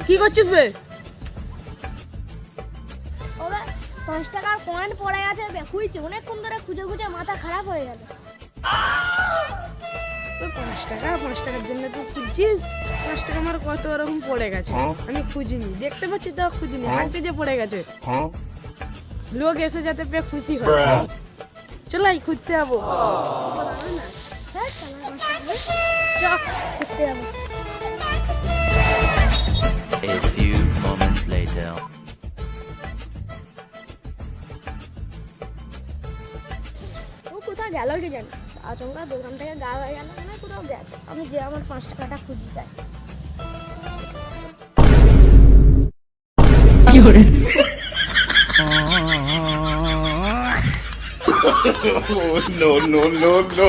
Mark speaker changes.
Speaker 1: কি করছিস বে?
Speaker 2: ওবে 5 টাকার কয়েন পড়ে আছে বে, খুঁজছি অনেকক্ষণ ধরে খুঁজে খুঁজে মাথা খারাপ হয়ে গেল।
Speaker 1: 5 টাকার জন্য তুই খুঁজছিস? 5 টাকা আমার কত রকম পড়ে গেছে, আমি খুঁজিনি, দেখতে পাচ্ছি তো খুঁজিনি, হাতে যে পড়ে গেছে। লোক এসে যাতে পেয়ে খুশি হয়। চলাই খুঁজতে যাবো।
Speaker 2: হ্যাঁ চল 5 টাকা চ খুঁজতে যাবো।
Speaker 3: A few moments later.
Speaker 2: ও কোথাও গেল কি জানি, আচমকা দোকান থেকে গা হয়ে গেল, মানে কোথাও গেছে। আমি যে আমার 5 টাকাটা খুঁজি যাই।
Speaker 4: No, no, no, no.